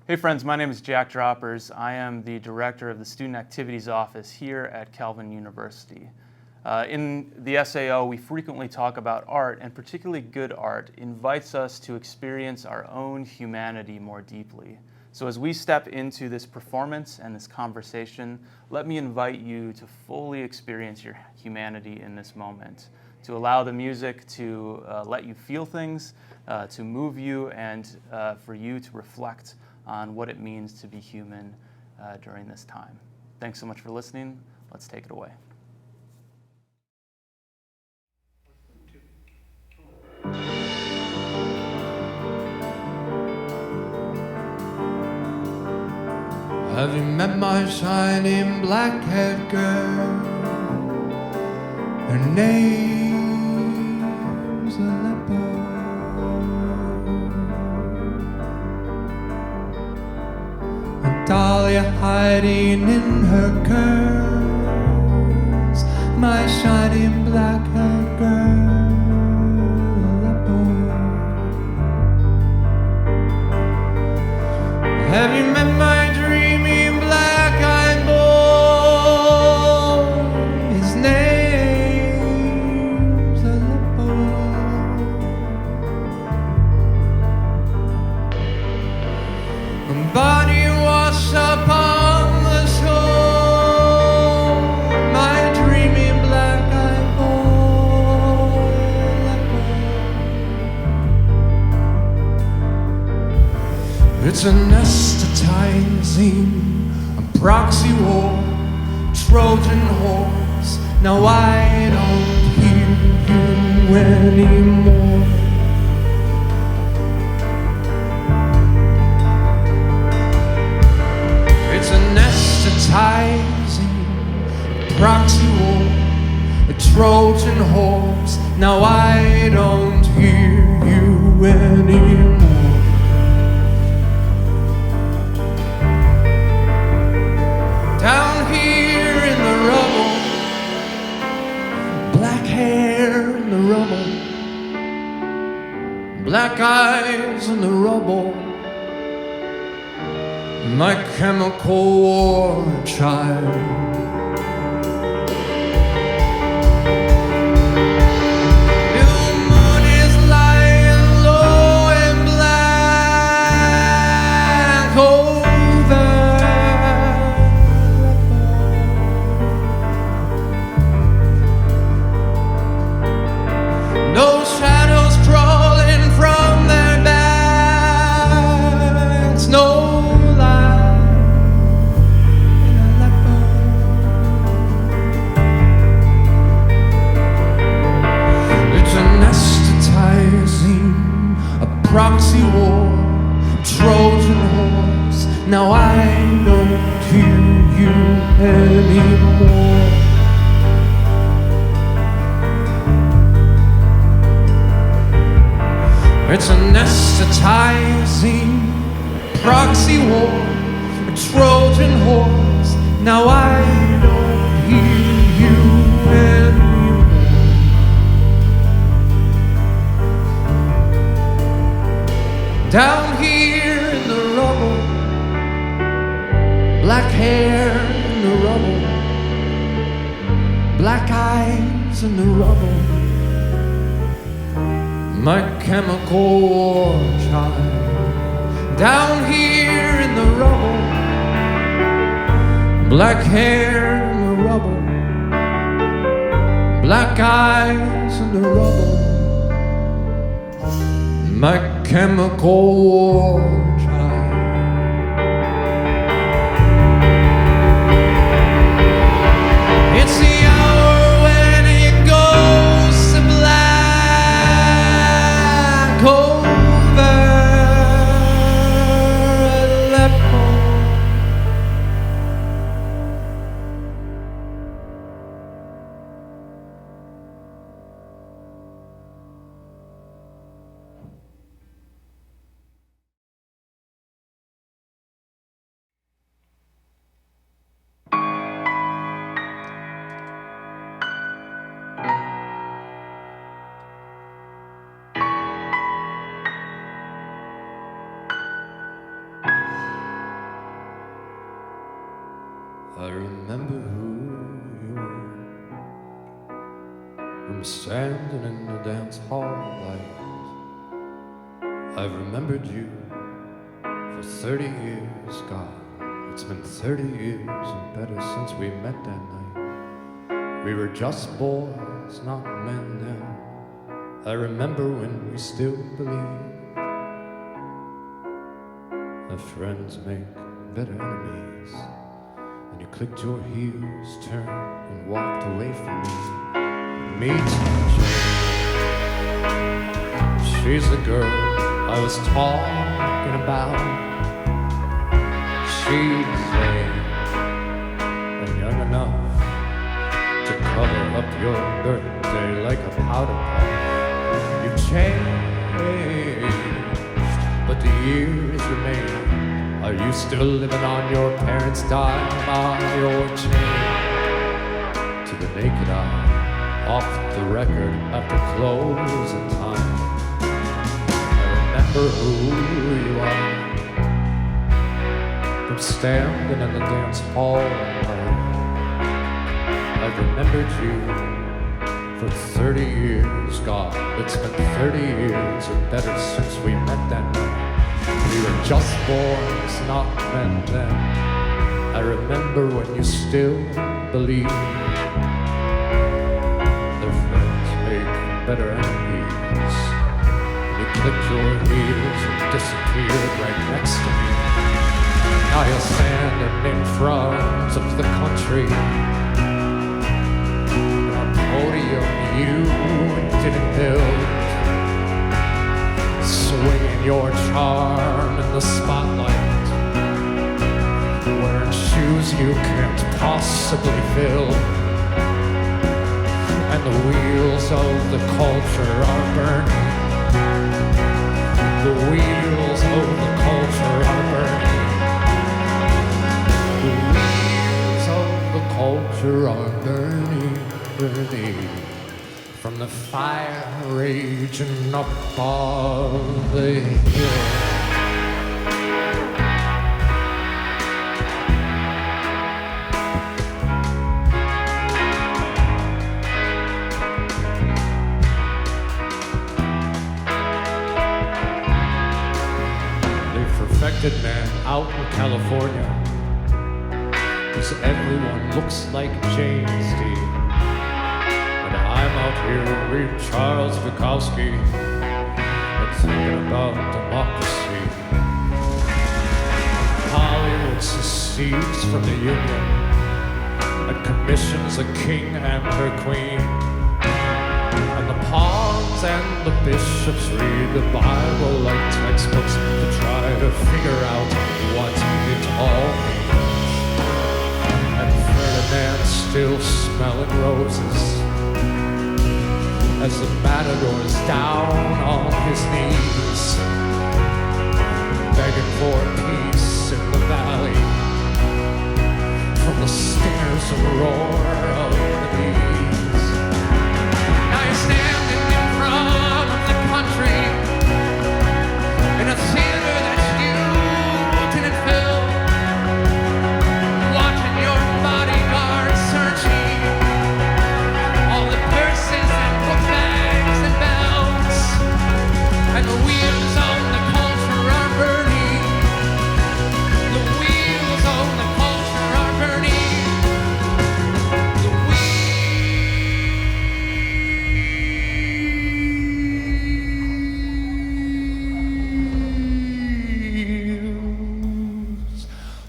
Hey friends, my name is Jack Droppers. I am the director of the Student Activities Office here at Calvin University. In the SAO, we frequently talk about art, and particularly good art invites us to experience our own humanity more deeply. So as we step into this performance and this conversation, let me invite you to fully experience your humanity in this moment, to allow the music to let you feel things, to move you, and for you to reflect on what it means to be human during this time. Thanks so much for listening. Let's take it away. Have you met my shining black-haired girl? Her name's Aleppo. Dahlia hiding in her curls, my shining black-haired girl, Aleppo. Have you met my dreamy black-eyed boy? His name's Aleppo. Body upon the shore, my dreamy black-eyed boy, Aleppo. It's anesthetizing, a proxy war, Trojan horse. Now I don't hear you anymore. It's anesthetizing, proxy war, a Trojan horse. Now I don't hear you anymore. Down here in the rubble, black hair in the rubble, black eyes in the rubble. My chemical war child. Proxy war, Trojan horse. Now I don't hear you anymore. It's anesthetizing, proxy war, a Trojan horse. Now I don't hear you anymore. Down here in the rubble, black hair in the rubble, black eyes in the rubble. My chemical war child. Down here in the rubble, black hair in the rubble, black eyes in the rubble. My chemical war I remember who you were. I'm standing in the dance hall light. I've remembered you for 30 years, God. It's been 30 years and better since we met that night. We were just boys, not men then. I remember when we still believed that friends make better enemies. And you clicked your heels, turned and walked away from me. Me too. She's the girl I was talking about. She's vain and young enough to cover up your birthday like a powder puff. You changed, but the years remain. Are you still living on your parents' dime? Are your chain to the naked eye, off the record after closing time? I remember who you are. I'm standing in the dance hall night. I've remembered you for 30 years, God. It's been 30 years or better since we met that night. We were just boys, not men then. I remember when you still believed their friends make better enemies. You clicked your heels and disappeared right next to me. Now you're standing in front of the country. And on podium you didn't build. Swinging your charm in the spotlight, wearing shoes you can't possibly fill, and the wheels of the culture are burning. The wheels of the culture are burning. The wheels of the culture are burning, burning. From the fire raging up above the hill. They perfected man out in California, 'cause everyone looks like James Dean. I'm out here to read Charles Bukowski and thinking about democracy. Hollywood secedes from the Union and commissions a king and her queen. And the pawns and the bishops read the Bible like textbooks to try to figure out what it all means. And Ferdinand's still smelling roses as the matador's down on his knees, begging for peace in the valley from the stingers and roar of the bees. Now you're standing in front of the country in a theater that you didn't fill, watching your bodyguard searching all the purses and book bags and belts, and the wheels on the culture are burning. The wheels on the culture are burning. The wheels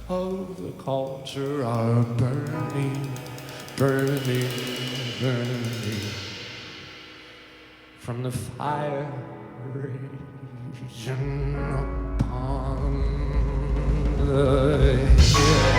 of the culture are burning, burning, burning. From the fire raging upon the hill.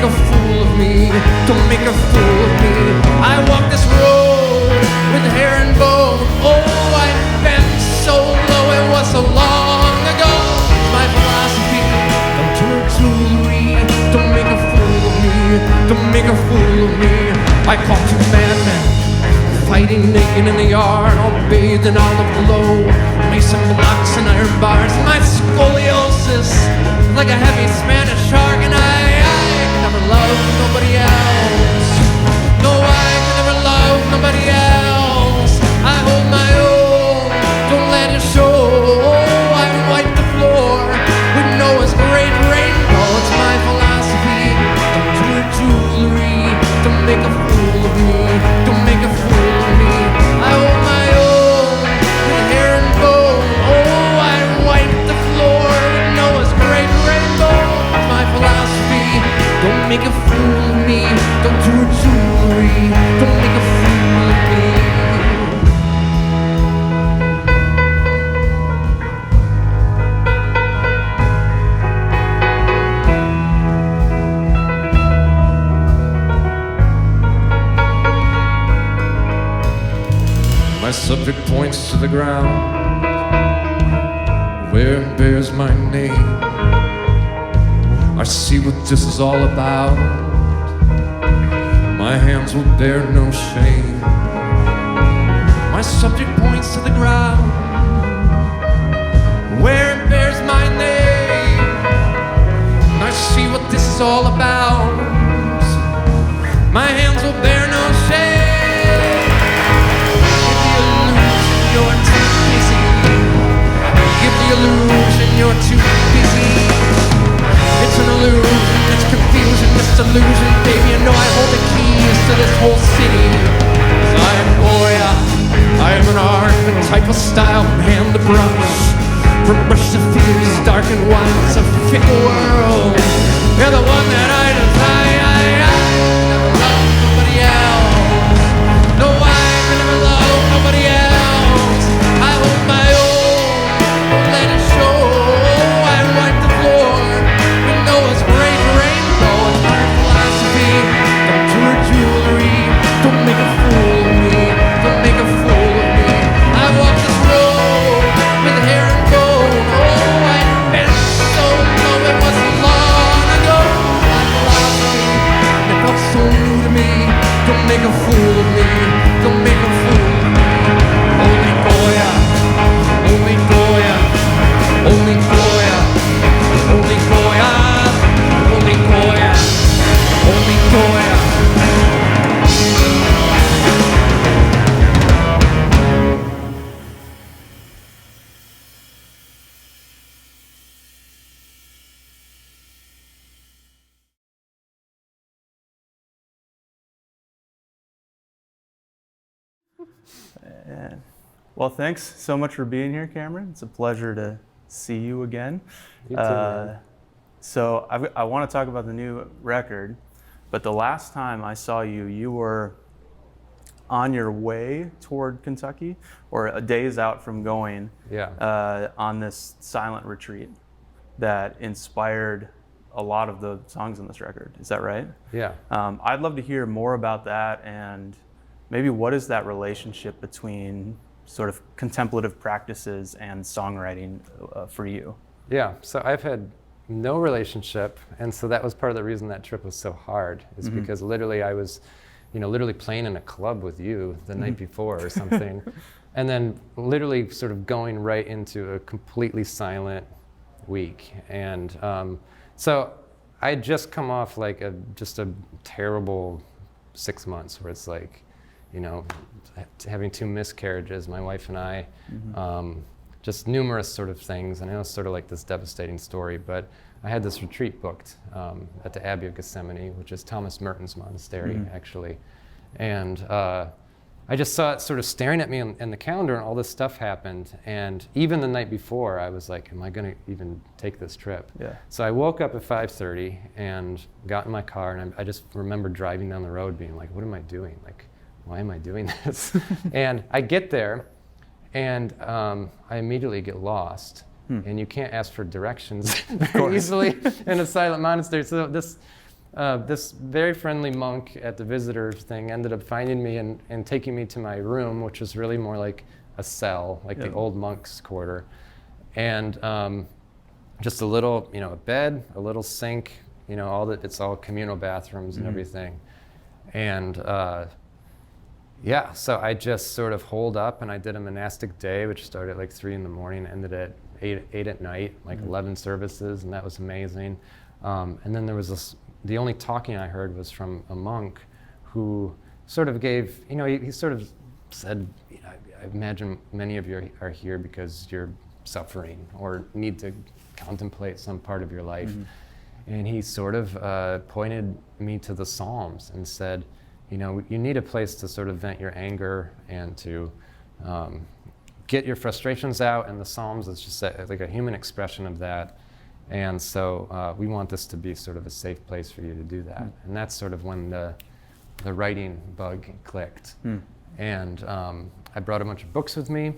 make a fool of me. Don't make a fool of me. I walk this road with hair and bone. Oh, I've been so low, it was so long ago. My philosophy, don't turn jewelry. Don't make a fool of me. Don't make a fool of me. I caught two madmen fighting naked in the yard, all bathed in olive glow, mason blocks and iron bars. My scoliosis, like a heavy Spanish shark, and I can never love nobody else. No, I can never love nobody else. I hold my own, don't let it show. I wipe the floor with Noah's great rainbow. It's my philosophy. Don't do your jewelry. Don't make a fool of me. Don't make a fool of me. I hold my own with hair and bone. Oh, I wipe the floor with Noah's great rainbow. It's my philosophy. Don't make a fool of me. Don't do your jewelry. Don't make a fool of me. My subject points to the ground where it bears my name. I see what this is all about. My hands will bear no shame. My subject points to the ground where it bears my name. I see what this is all about. My hands will bear no shame. You're too busy. Give the illusion you're too busy. It's an illusion, it's confusion, it's delusion. Baby, you know I hold the keys to this whole city. 'Cause I am Goya, I am an art, a type of style from hand to brush. From brush to fuse, dark and white, it's a fickle world. You're the one that I desire. Never love nobody else. No, I can never love nobody else. I hold my own, don't let it show. I wipe the floor with Noah's great rainbow. It's my philosophy. Don't do your jewelry. Don't make a fool of me. Don't make a fool of me. I walk this road with hair and bone. Oh, I've been so low, it was long ago. My philosophy, it felt so new to me. Don't make a fool of me. Don't make a fool of me. Only Goya, only Goya, only Goya, only Goya, only Goya, only Goya. Well, thanks so much for being here, Cameron. It's a pleasure to see you again. You too, man. So I want to talk about the new record, but the last time I saw you, you were on your way toward Kentucky, or a days out from going, on this silent retreat that inspired a lot of the songs on this record. Is that right? Yeah. I'd love to hear more about that, and maybe what is that relationship between sort of contemplative practices and songwriting for you? Yeah, so I've had no relationship, and so that was part of the reason that trip was so hard, is because literally I was, literally playing in a club with you the night before or something, and then literally sort of going right into a completely silent week. And so I had just come off like just a terrible 6 months where it's like, having 2 miscarriages, my wife and I, just numerous sort of things. And I know it's sort of like this devastating story, but I had this retreat booked at the Abbey of Gethsemane, which is Thomas Merton's monastery, actually. And I just saw it sort of staring at me in the calendar, and all this stuff happened. And even the night before, I was like, am I going to even take this trip? Yeah. So I woke up at 5:30 and got in my car, and I just remember driving down the road being like, what am I doing? Like, why am I doing this? And I get there, and I immediately get lost. And you can't ask for directions very easily in a silent monastery. So this This very friendly monk at the visitors thing ended up finding me and taking me to my room, which was really more like a cell, like the old monks' quarter. And just a little, a bed, a little sink, it's all communal bathrooms and everything. And so I just sort of holed up and I did a monastic day, which started at like 3 in the morning, ended at 8 at night, like 11 services, and that was amazing. And then there was the only talking I heard was from a monk who sort of gave, he sort of said, I imagine many of you are here because you're suffering or need to contemplate some part of your life. And he sort of pointed me to the Psalms and said, you need a place to sort of vent your anger and to get your frustrations out, and the Psalms is just like a human expression of that. And so we want this to be sort of a safe place for you to do that. And that's sort of when the writing bug clicked. And I brought a bunch of books with me,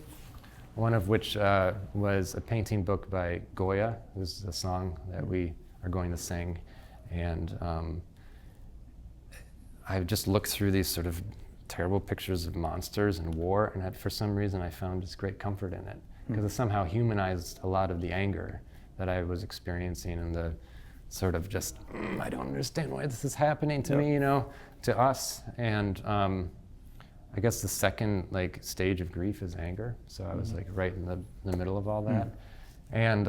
one of which was a painting book by Goya, who's a song that we are going to sing. And I just looked through these sort of terrible pictures of monsters and war, and for some reason I found just great comfort in it, because it somehow humanized a lot of the anger that I was experiencing and the sort of just, I don't understand why this is happening to me, to us. And I guess the second stage of grief is anger. So I was right in the middle of all that. And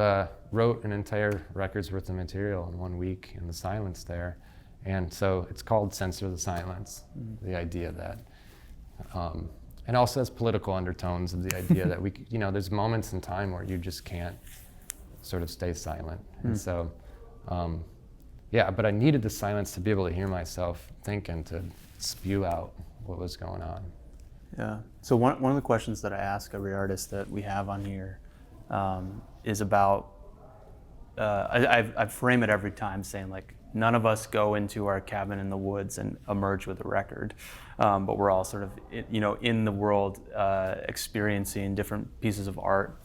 wrote an entire record's worth of material in 1 week in the silence there. And so it's called Censor the Silence, the idea that, and also has political undertones of the idea that there's moments in time where you just can't sort of stay silent. And so, but I needed the silence to be able to hear myself think and to spew out what was going on. Yeah. So one of the questions that I ask every artist that we have on here is about, I frame it every time saying none of us go into our cabin in the woods and emerge with a record, but we're all sort of in the world experiencing different pieces of art.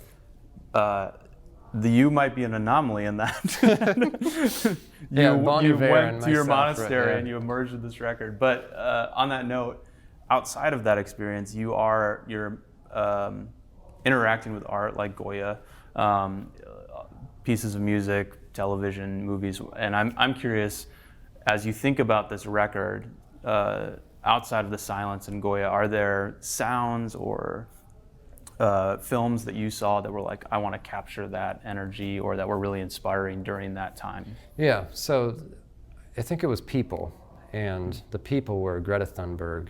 You might be an anomaly in that. you went to your monastery and you emerged with this record. But on that note, outside of that experience, you're interacting with art like Goya, pieces of music, television, movies, and I'm curious, as you think about this record, outside of the silence and Goya, are there sounds or films that you saw that were I want to capture that energy, or that were really inspiring during that time? Yeah, so I think it was people, and the people were Greta Thunberg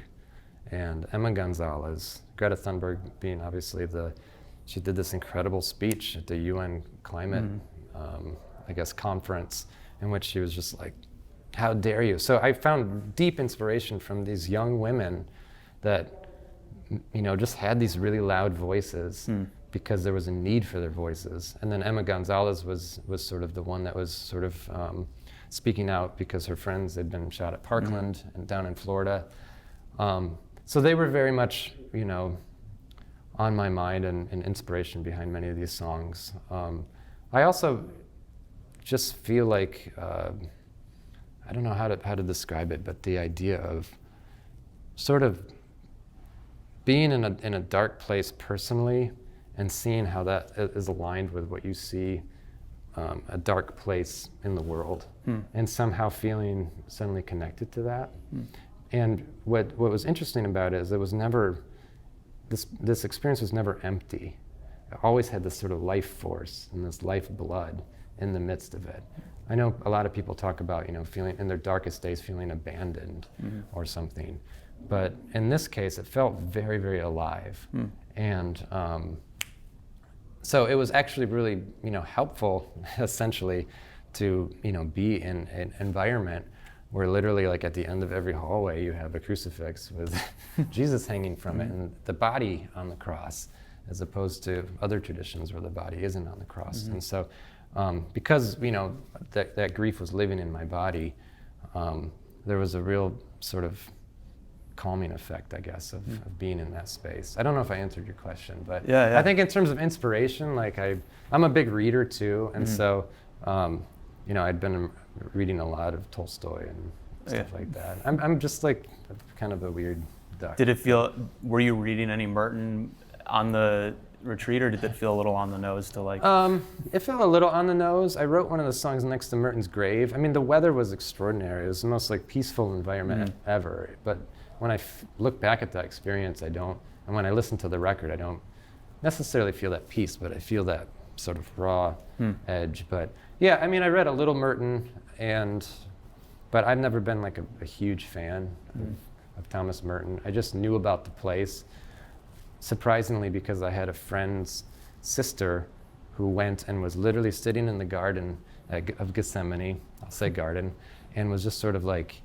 and Emma Gonzalez. Greta Thunberg being obviously she did this incredible speech at the UN climate conference, in which she was just like, how dare you? So I found deep inspiration from these young women that just had these really loud voices because there was a need for their voices. And then Emma Gonzalez was sort of the one that was sort of speaking out because her friends had been shot at Parkland and down in Florida. So they were very much, on my mind and inspiration behind many of these songs. I also just feel like, I don't know how to describe it, but the idea of sort of being in a dark place personally and seeing how that is aligned with what you see a dark place in the world, and somehow feeling suddenly connected to that. And what was interesting about it is it was never, this experience was never empty. It always had this sort of life force and this life blood in the midst of it. I know a lot of people talk about, feeling in their darkest days, feeling abandoned or something. But in this case, it felt very, very alive. And so it was actually really, helpful, essentially, to, be in an environment where literally, at the end of every hallway, you have a crucifix with Jesus hanging from it and the body on the cross, as opposed to other traditions where the body isn't on the cross. And so, because, that grief was living in my body, there was a real sort of calming effect, I guess, of being in that space. I don't know if I answered your question, but I think in terms of inspiration, I'm a big reader too, and so I'd been reading a lot of Tolstoy and stuff Yeah. like that. I'm just like kind of a weird duck. Did it feel, were you reading any Merton on the retreat, or did it feel a little on the nose to like? It felt a little on the nose. I wrote one of the songs next to Merton's grave. I mean, the weather was extraordinary. It was the most like peaceful environment ever. But when I look back at that experience, and when I listen to the record, I don't necessarily feel that peace, but I feel that sort of raw edge. But yeah, I mean, I read a little Merton, but I've never been like a huge fan of Thomas Merton. I just knew about the place, surprisingly, because I had a friend's sister who went and was literally sitting in the garden of Gethsemane, I'll say garden, and was just sort of like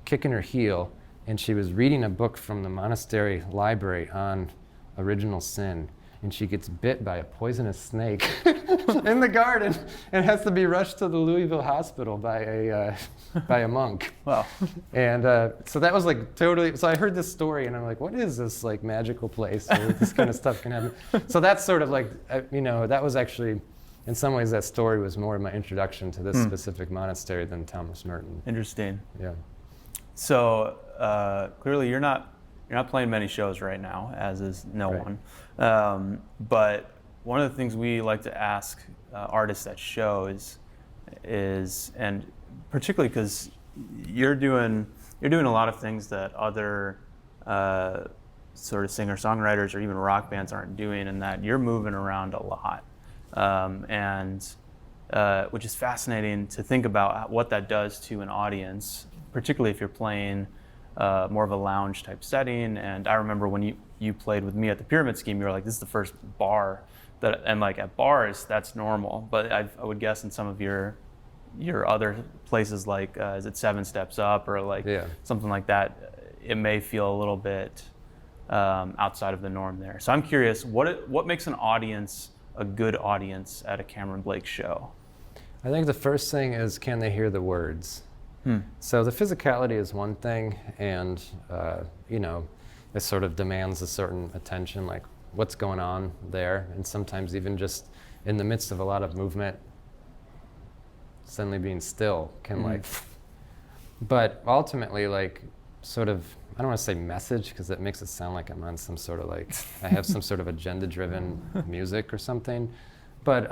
kicking her heel, and she was reading a book from the monastery library on original sin, and she gets bit by a poisonous snake in the garden and has to be rushed to the Louisville hospital by a monk. Wow. And so that was like totally, so I heard this story and I'm like, what is this like magical place where this kind of stuff can happen? So that's sort of like, that was actually, in some ways that story was more of my introduction to this specific monastery than Thomas Merton. Interesting. Yeah. So clearly you're not playing many shows right now, as is no Right. one. But one of the things we like to ask artists at shows is, and particularly because you're doing a lot of things that other sort of singer-songwriters or even rock bands aren't doing, and that you're moving around a lot, which is fascinating to think about what that does to an audience, particularly if you're playing more of a lounge type setting. And I remember when you played with me at the Pyramid Scheme, you were like, this is the first bar and like at bars that's normal, but I would guess in some of your other places, like is it Seven Steps Up or like something like that, it may feel a little bit outside of the norm there. So I'm curious, what makes an audience a good audience at a Cameron Blake show? I think the first thing is, can they hear the words? So the physicality is one thing, and it sort of demands a certain attention, like what's going on there, and sometimes even just in the midst of a lot of movement, suddenly being still can like, but ultimately like sort of, I don't want to say message because it makes it sound like I'm on some sort of like, I have some sort of agenda-driven music or something, but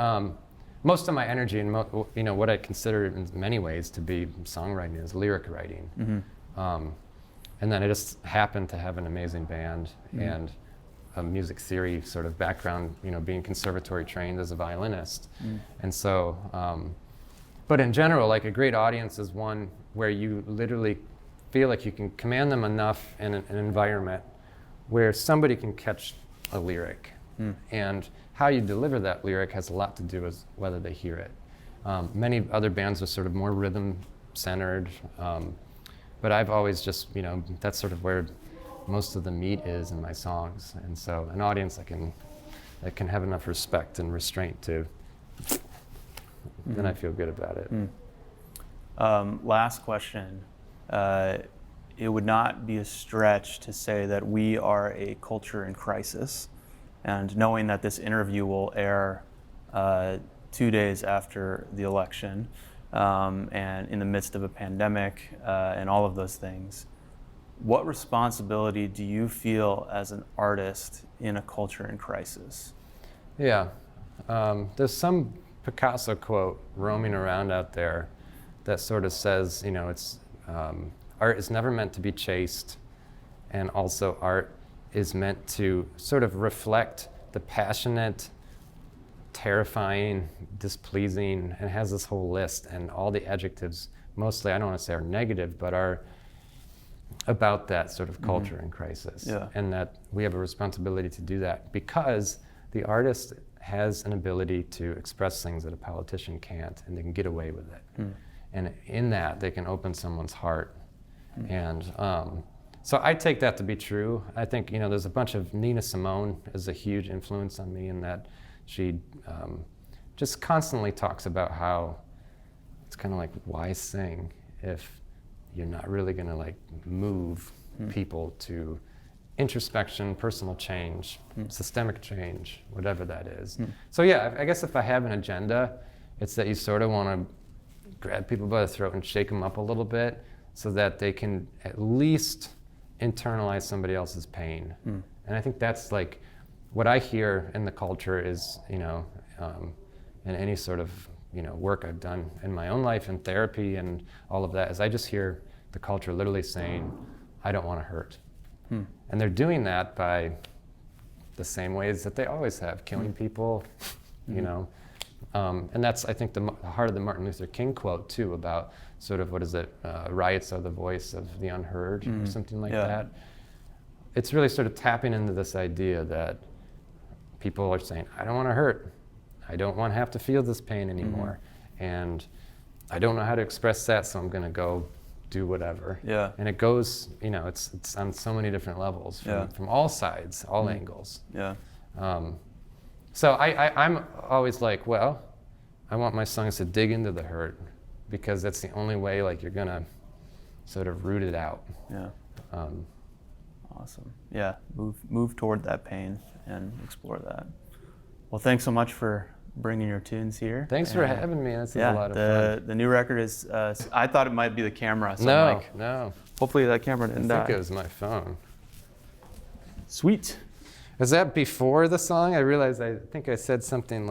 most of my energy and what I consider in many ways to be songwriting is lyric writing. And then I just happened to have an amazing band and a music theory sort of background, being conservatory trained as a violinist. And so, but in general, like a great audience is one where you literally feel like you can command them enough in an environment where somebody can catch a lyric. And how you deliver that lyric has a lot to do with whether they hear it. Many other bands are sort of more rhythm-centered, but I've always just, that's sort of where most of the meat is in my songs. And so an audience that can have enough respect and restraint to, then I feel good about it. Last question. It would not be a stretch to say that we are a culture in crisis. And knowing that this interview will air 2 days after the election, and in the midst of a pandemic and all of those things, what responsibility do you feel as an artist in a culture in crisis? Yeah, there's some Picasso quote roaming around out there that sort of says, it's art is never meant to be chased, and also art is meant to sort of reflect the passionate, terrifying, displeasing, and has this whole list, and all the adjectives, mostly, I don't want to say are negative, but are about that sort of culture in crisis. And that we have a responsibility to do that because the artist has an ability to express things that a politician can't, and they can get away with it. And in that, they can open someone's heart. And so I take that to be true. I think, there's a bunch of, Nina Simone is a huge influence on me in that she just constantly talks about how it's kind of like, why sing if you're not really gonna like move people to introspection, personal change, systemic change, whatever that is. So yeah, I guess if I have an agenda, it's that you sort of wanna grab people by the throat and shake them up a little bit so that they can at least internalize somebody else's pain. And I think that's like what I hear in the culture is, you know, in any sort of, you know, work I've done in my own life and therapy and all of that, is I just hear the culture literally saying, I don't want to hurt. And they're doing that by the same ways that they always have, killing people, you know. And that's, I think, the heart of the Martin Luther King quote, too, about sort of, what is it, riots are the voice of the unheard, or something like that. It's really sort of tapping into this idea that people are saying, I don't want to hurt. I don't want to have to feel this pain anymore. And I don't know how to express that, so I'm going to go do whatever. And it goes, you know, it's on so many different levels, from all sides, all angles. So I'm always like, well, I want my songs to dig into the hurt, because that's the only way, like, you're going to sort of root it out. Awesome. Yeah, move toward that pain and explore that. Well, thanks so much for bringing your tunes here. Thanks for having me. This is a lot of fun. The new record is, I thought it might be the camera. So No. Hopefully that camera didn't die. I think it was my phone. Sweet. Was that before the song? I realized I think I said something